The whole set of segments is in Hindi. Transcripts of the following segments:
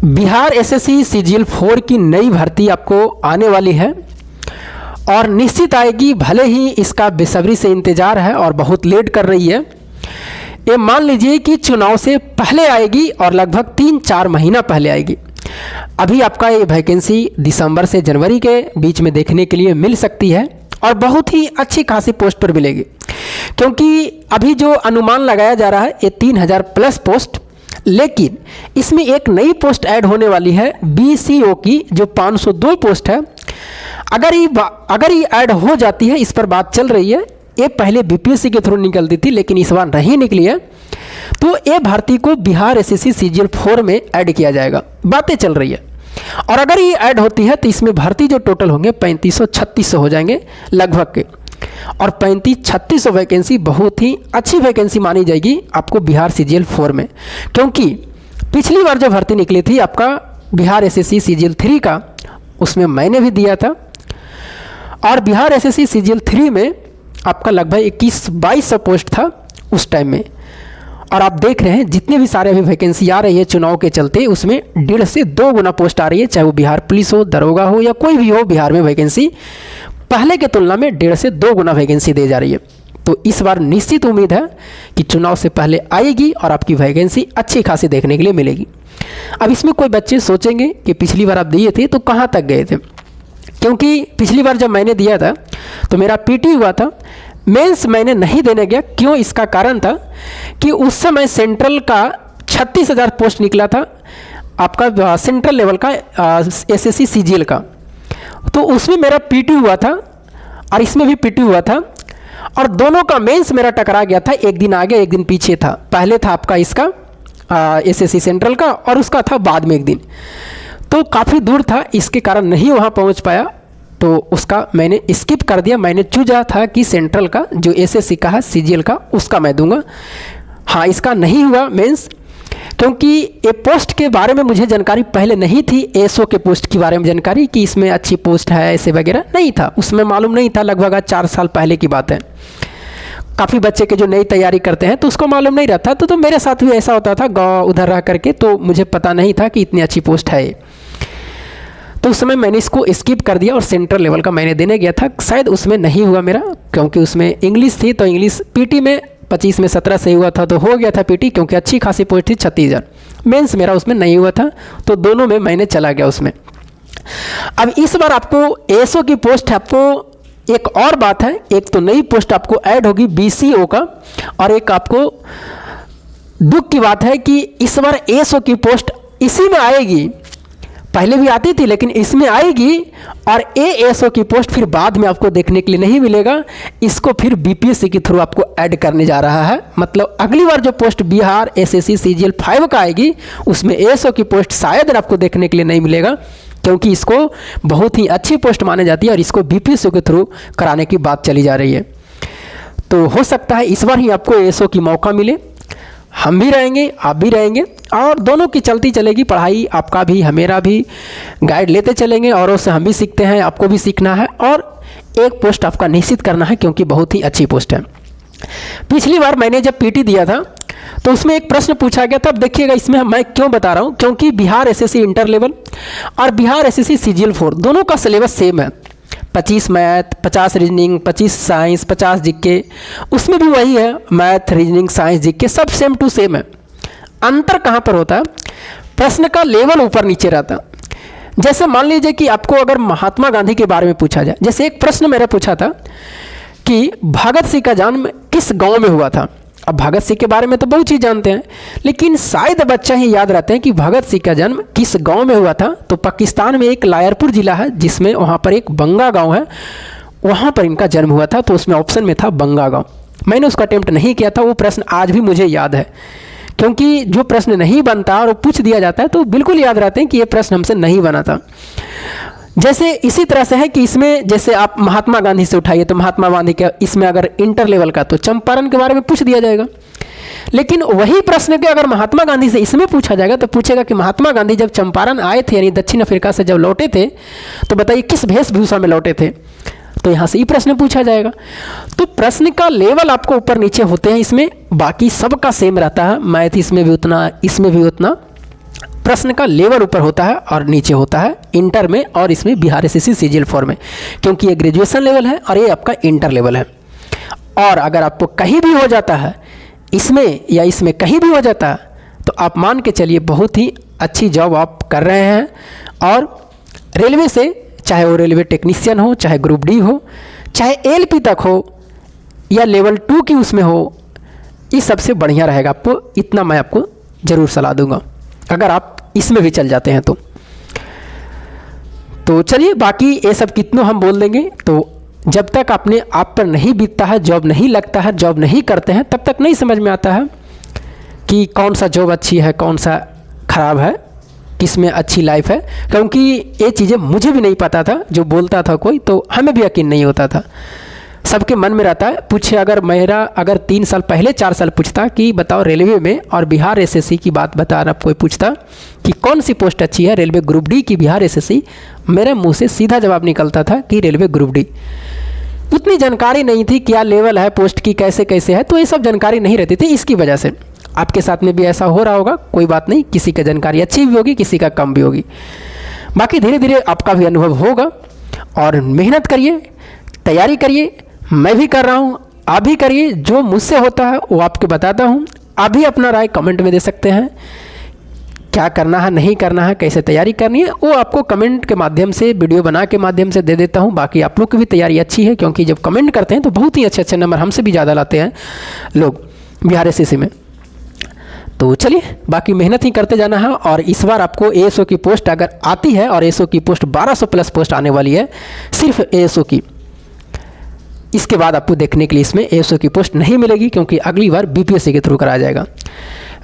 बिहार एसएससी सीजीएल 4 की नई भर्ती आपको आने वाली है और निश्चित आएगी, भले ही इसका बेसब्री से इंतज़ार है और बहुत लेट कर रही है। ये मान लीजिए कि चुनाव से पहले आएगी और लगभग 3-4 महीना पहले आएगी। अभी आपका ये वैकेंसी दिसंबर से जनवरी के बीच में देखने के लिए मिल सकती है और बहुत ही अच्छी खासी पोस्ट पर मिलेगी, क्योंकि अभी जो अनुमान लगाया जा रहा है ये 3000 प्लस पोस्ट, लेकिन इसमें एक नई पोस्ट ऐड होने वाली है बीसीओ की, जो 502 पोस्ट है। अगर ये ऐड हो जाती है, इस पर बात चल रही है। ये पहले बीपीएससी के थ्रू निकलती थी, लेकिन इस बार नहीं निकली है, तो ये भर्ती को बिहार एसएससी सीजीएल 4 में ऐड किया जाएगा, बातें चल रही है। और अगर ये ऐड होती है तो इसमें भर्ती जो टोटल होंगे 3500-3600 हो जाएंगे लगभग के, और 3500-3600 वैकेंसी बहुत ही अच्छी वैकेंसी मानी जाएगी आपको बिहार सीजीएल 4 में, क्योंकि पिछली बार जो भर्ती निकली थी आपका बिहार एसएससी सीजीएल 3 का, उसमें मैंने भी दिया था, और बिहार एसएससी सीजीएल 3 में आपका लगभग 2100-2200 पोस्ट था उस टाइम में। और आप देख रहे हैं जितने भी सारे अभी वैकेंसी आ रही है चुनाव के चलते, उसमें 1.5 से 2 गुना पोस्ट आ रही है, चाहे वो बिहार पुलिस हो, दरोगा हो या कोई भी हो। बिहार में वैकेंसी पहले के तुलना में 1.5 से 2 गुना वैकेंसी दे जा रही है। तो इस बार निश्चित उम्मीद है कि चुनाव से पहले आएगी और आपकी वैकेंसी अच्छी खासी देखने के लिए मिलेगी। अब इसमें कोई बच्चे सोचेंगे कि पिछली बार आप दिए थे तो कहाँ तक गए थे, क्योंकि पिछली बार जब मैंने दिया था तो मेरा पीटी हुआ था, मेंस मैंने नहीं देने गया। क्यों? इसका कारण था कि उस समय सेंट्रल का 36,000 पोस्ट निकला था आपका सेंट्रल लेवल का एसएससी सीजीएल का, तो उसमें मेरा पीटी हुआ था और इसमें भी पीटी हुआ था, और दोनों का मेंस मेरा टकरा गया था। एक दिन आगे एक दिन पीछे था, पहले था आपका इसका एसएससी सेंट्रल का और उसका था बाद में एक दिन, तो काफ़ी दूर था, इसके कारण नहीं वहाँ पहुँच पाया, तो उसका मैंने स्किप कर दिया। मैंने चूजा था कि सेंट्रल का जो एसएससी का है सीजीएल का, उसका मैं दूंगा। हाँ, इसका नहीं हुआ मेंस, क्योंकि ये पोस्ट के बारे में मुझे जानकारी पहले नहीं थी। एसओ के पोस्ट के बारे में जानकारी कि इसमें अच्छी पोस्ट है ऐसे वगैरह नहीं था, उसमें मालूम नहीं था। लगभग 4 साल पहले की बात है। काफ़ी बच्चे के जो नई तैयारी करते हैं तो उसको मालूम नहीं रहता, तो मेरे साथ भी ऐसा होता था गाँव उधर रह करके, तो मुझे पता नहीं था कि इतनी अच्छी पोस्ट है। तो उस समय मैंने इसको स्किप कर दिया और सेंट्रल लेवल का मैंने देने गया था, शायद उसमें नहीं हुआ मेरा, क्योंकि उसमें इंग्लिश थी, तो इंग्लिश पीटी में 25 में 17 सही हुआ था तो हो गया था पीटी, क्योंकि अच्छी खासी पोस्ट थी 36,000। मेंस मेरा उसमें नहीं हुआ था, तो दोनों में मैंने चला गया उसमें। अब इस बार आपको एसओ की पोस्ट है, आपको एक और बात है, एक तो नई पोस्ट आपको ऐड होगी बीसीओ का, और एक आपको दुख की बात है कि इस बार एसओ की पोस्ट इसी में आएगी। पहले भी आती थी लेकिन इसमें आएगी, और एएसओ की पोस्ट फिर बाद में आपको देखने के लिए नहीं मिलेगा, इसको फिर बीपीएससी के थ्रू आपको ऐड करने जा रहा है। मतलब अगली बार जो पोस्ट बिहार एसएससी सीजीएल 5 का आएगी, उसमें एएसओ की पोस्ट शायद आपको देखने के लिए नहीं मिलेगा, क्योंकि इसको बहुत ही अच्छी पोस्ट मानी जाती है और इसको बीपीएससी के थ्रू कराने की बात चली जा रही है। तो हो सकता है इस बार ही आपको एएसओ की मौका मिले। हम भी रहेंगे, आप भी रहेंगे, और दोनों की चलती चलेगी पढ़ाई, आपका भी हमेरा भी गाइड लेते चलेंगे, औरों से हम भी सीखते हैं, आपको भी सीखना है, और एक पोस्ट आपका निश्चित करना है, क्योंकि बहुत ही अच्छी पोस्ट है। पिछली बार मैंने जब पीटी दिया था तो उसमें एक प्रश्न पूछा गया था। अब देखिएगा, इसमें मैं क्यों बता रहा हूँ, क्योंकि बिहार एसएससी इंटर लेवल और बिहार एसएससी सीजीएल 4 दोनों का सिलेबस सेम है। 25 मैथ, 50 रीजनिंग, 25 साइंस, 50 जीके, उसमें भी वही है, मैथ, रीजनिंग, साइंस, जीके सब सेम टू सेम है। अंतर कहाँ पर होता है? प्रश्न का लेवल ऊपर नीचे रहता है। जैसे मान लीजिए कि आपको अगर महात्मा गांधी के बारे में पूछा जाए, जैसे एक प्रश्न मेरा पूछा था कि भगत सिंह का जन्म किस गांव में हुआ था। अब भगत सिंह के बारे में तो बहुत चीज़ जानते हैं, लेकिन शायद बच्चा ही याद रहते हैं कि भगत सिंह का जन्म किस गांव में हुआ था। तो पाकिस्तान में एक लायरपुर ज़िला है, जिसमें वहाँ पर एक बंगा गांव है, वहाँ पर इनका जन्म हुआ था। तो उसमें ऑप्शन में था बंगा गांव। मैंने उसका अटेम्प्ट नहीं किया था, वो प्रश्न आज भी मुझे याद है, क्योंकि जो प्रश्न नहीं बनता और वो पूछ दिया जाता है तो बिल्कुल याद रहते हैं कि ये प्रश्न हमसे नहीं बना था। जैसे इसी तरह से है कि इसमें जैसे आप महात्मा गांधी से उठाइए तो महात्मा गांधी के इसमें अगर इंटर लेवल का तो चंपारण के बारे में पूछ दिया जाएगा, लेकिन वही प्रश्न के अगर महात्मा गांधी से इसमें पूछा जाएगा तो पूछेगा कि महात्मा गांधी जब चंपारण आए थे, यानी दक्षिण अफ्रीका से जब लौटे थे, तो बताइए किस वेशभूषा में लौटे थे। तो यहाँ से ही प्रश्न पूछा जाएगा। तो प्रश्न का लेवल आपको ऊपर नीचे होते हैं, इसमें बाकी सबका सेम रहता है। मैथ इसमें भी उतना, इसमें भी उतना, प्रश्न का लेवल ऊपर होता है और नीचे होता है इंटर में, और इसमें बिहार एसएससी सीजीएल 4 में, क्योंकि ये ग्रेजुएशन लेवल है और ये आपका इंटर लेवल है। और अगर आपको कहीं भी हो जाता है इसमें या इसमें कहीं भी हो जाता है तो आप मान के चलिए बहुत ही अच्छी जॉब आप कर रहे हैं। और रेलवे से, चाहे वो रेलवे टेक्नीशियन हो, चाहे ग्रुप डी हो, चाहे एलपी तक हो या लेवल 2 की उसमें हो, ये सबसे बढ़िया रहेगा आपको, इतना मैं आपको ज़रूर सलाह दूंगा अगर आप इसमें भी चल जाते हैं तो चलिए, बाकी ये सब कितनों हम बोल देंगे। तो जब तक अपने आप पर नहीं बीतता है, जॉब नहीं लगता है, जॉब नहीं करते हैं, तब तक नहीं समझ में आता है कि कौन सा जॉब अच्छी है, कौन सा ख़राब है, किस में अच्छी लाइफ है। क्योंकि ये चीज़ें मुझे भी नहीं पता था, जो बोलता था कोई तो हमें भी यकीन नहीं होता था। सबके मन में रहता है, पूछे अगर 3 साल पहले 4 साल पूछता कि बताओ रेलवे में और बिहार एसएससी की बात बता रहा, कोई पूछता कि कौन सी पोस्ट अच्छी है, रेलवे ग्रुप डी की बिहार एसएससी, मेरे मुंह से सीधा जवाब निकलता था कि रेलवे ग्रुप डी। उतनी जानकारी नहीं थी क्या लेवल है पोस्ट की, कैसे कैसे है, तो ये सब जानकारी नहीं रहती थी। इसकी वजह से आपके साथ में भी ऐसा हो रहा होगा, कोई बात नहीं, किसी का जानकारी अच्छी भी होगी, किसी का कम भी होगी। बाकी धीरे धीरे आपका भी अनुभव होगा और मेहनत करिए, तैयारी करिए, मैं भी कर रहा हूँ, आप भी करिए। जो मुझसे होता है वो आपको बताता हूँ, आप भी अपना राय कमेंट में दे सकते हैं, क्या करना है, नहीं करना है, कैसे तैयारी करनी है, वो आपको कमेंट के माध्यम से, वीडियो बना के माध्यम से दे देता हूँ। बाकी आप लोग की भी तैयारी अच्छी है, क्योंकि जब कमेंट करते हैं तो बहुत ही अच्छे अच्छे नंबर हमसे भी ज़्यादा लाते हैं लोग बिहार एसएससी में। तो चलिए, बाकी मेहनत ही करते जाना है। और इस बार आपको एएसओ की पोस्ट अगर आती है, और एएसओ की पोस्ट 1200 प्लस पोस्ट आने वाली है सिर्फ एएसओ की, इसके बाद आपको देखने के लिए इसमें एएसओ की पोस्ट नहीं मिलेगी, क्योंकि अगली बार बीपीएससी के थ्रू कराया जाएगा।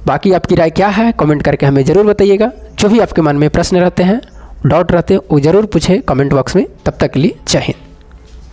बाकी आपकी राय क्या है कमेंट करके हमें ज़रूर बताइएगा। जो भी आपके मन में प्रश्न रहते हैं, डाउट रहते हैं, वो ज़रूर पूछें कमेंट बॉक्स में। तब तक के लिए जय हिंद।